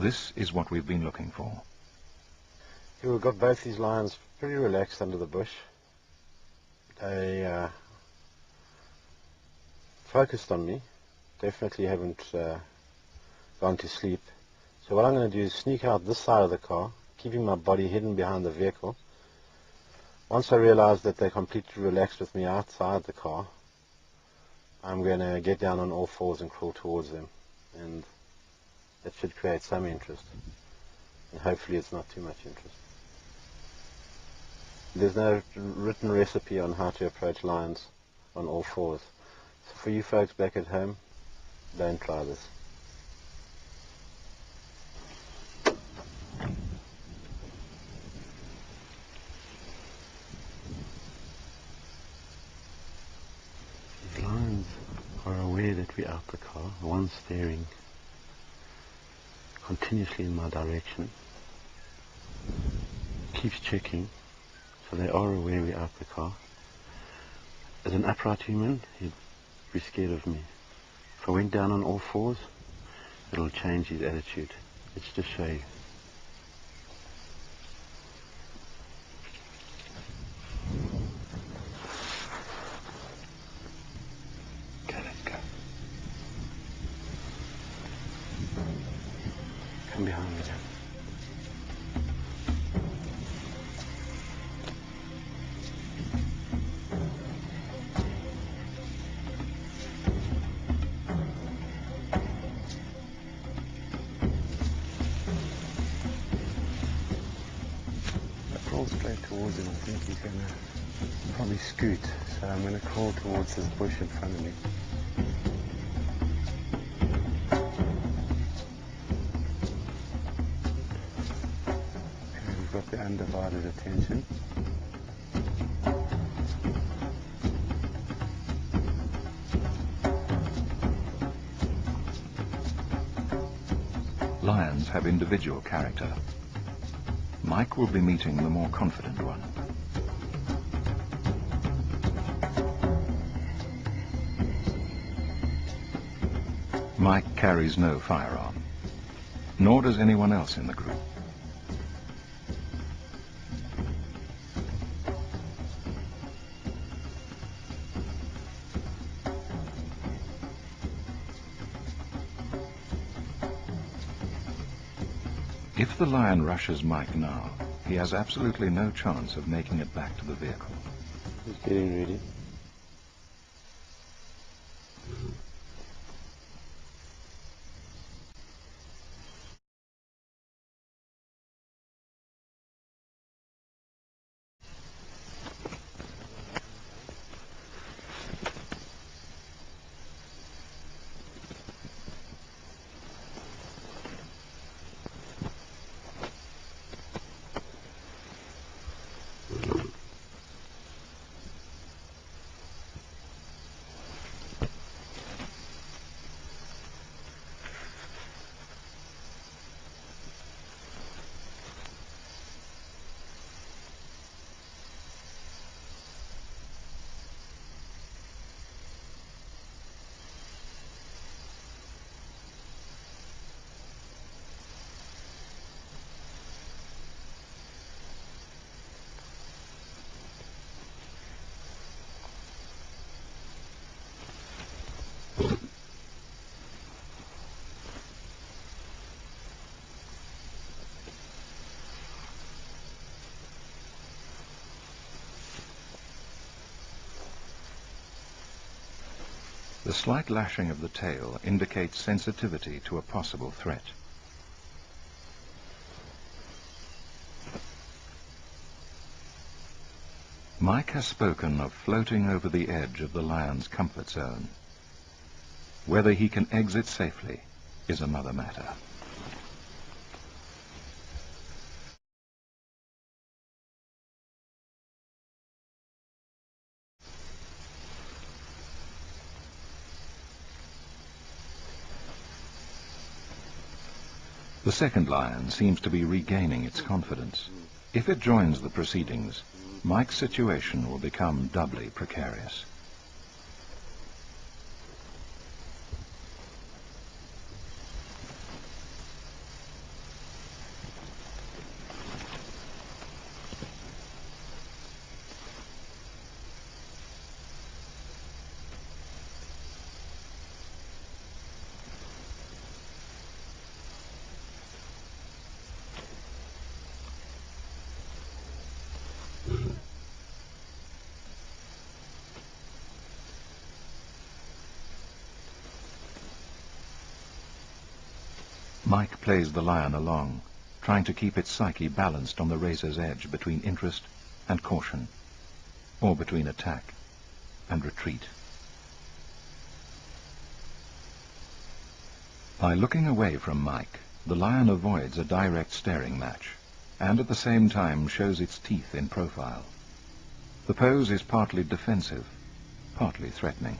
This is what we've been looking for. Here we've got both these lions pretty relaxed under the bush. They focused on me, definitely haven't gone to sleep. So what I'm going to do is sneak out this side of the car, keeping my body hidden behind the vehicle. Once I realize that they're completely relaxed with me outside the car, I'm going to get down on all fours and crawl towards them, and that should create some interest, and hopefully it's not too much interest. There's no written recipe on how to approach lions on all fours. So for you folks back at home, don't try this. These lions are aware that we're out the car. One's staring continuously in my direction. Keeps checking. So they are aware we're out the car. As an upright human, he'd be scared of me. If I went down on all fours, it'll change his attitude. Let's just show you. Okay, let's go. Come behind me, John. Crawl straight towards him. I think he's going to probably scoot, so I'm going to crawl towards this bush in front of me. Okay, we've got the undivided attention. Lions have individual character. Mike will be meeting the more confident one. Mike carries no firearm, nor does anyone else in the group. If the lion rushes Mike now, he has absolutely no chance of making it back to the vehicle. He's getting ready. The slight lashing of the tail indicates sensitivity to a possible threat. Mike has spoken of floating over the edge of the lion's comfort zone. Whether he can exit safely is another matter. The second lion seems to be regaining its confidence. If it joins the proceedings, Mike's situation will become doubly precarious. Mike plays the lion along, trying to keep its psyche balanced on the razor's edge between interest and caution, or between attack and retreat. By looking away from Mike, the lion avoids a direct staring match, and at the same time shows its teeth in profile. The pose is partly defensive, partly threatening.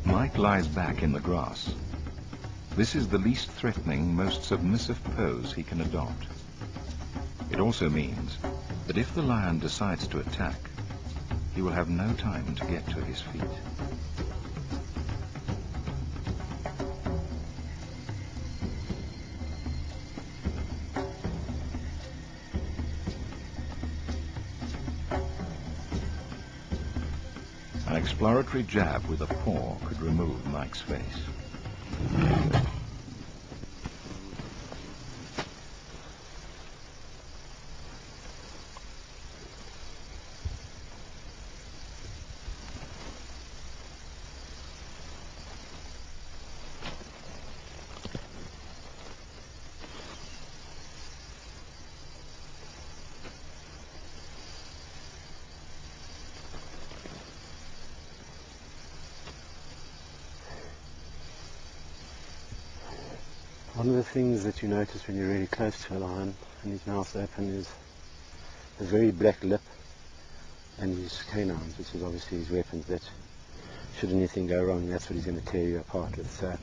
Mike lies back in the grass. This is the least threatening, most submissive pose he can adopt. It also means that if the lion decides to attack, he will have no time to get to his feet. An exploratory jab with a paw could remove Mike's face. One of the things that you notice when you're really close to a lion and his mouth's open is his very black lip and his canines, which is obviously his weapons that should anything go wrong, that's what he's going to tear you apart with. So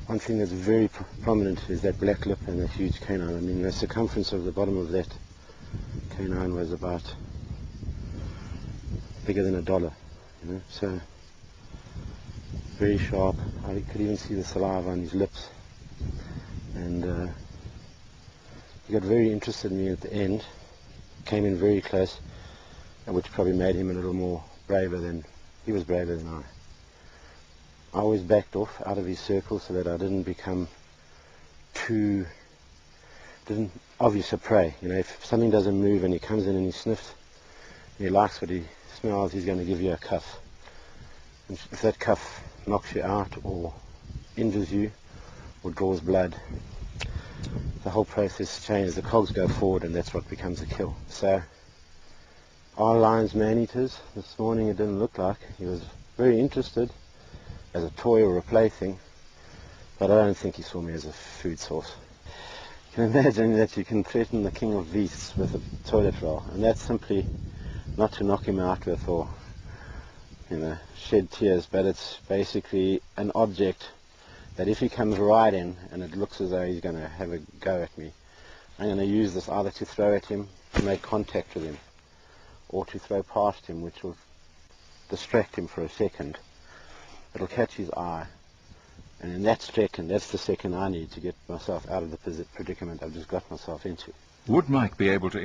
one thing that's very prominent is that black lip and that huge canine. I mean, the circumference of the bottom of that canine was about bigger than $1, you know, so very sharp. I could even see the saliva on his lips. And he got very interested in me at the end, came in very close, which probably made him a little more braver than, he was braver than I. I always backed off out of his circle so that I didn't become obvious a prey. You know, if something doesn't move and he comes in and he sniffs, he likes what he smells, he's going to give you a cuff. And if that cuff knocks you out or injures you or draws blood, the whole process changes. The cogs go forward and that's what becomes a kill. So are lions man-eaters? This morning it didn't look like. He was very interested as a toy or a plaything, but I don't think he saw me as a food source. You can imagine that you can threaten the king of beasts with a toilet roll, and that's simply not to knock him out with or, you know, shed tears, but it's basically an object that if he comes right in and it looks as though he's going to have a go at me, I'm going to use this either to throw at him, to make contact with him, or to throw past him, which will distract him for a second. It'll catch his eye, and in that second, that's the second I need to get myself out of the predicament I've just got myself into. Would Mike be able to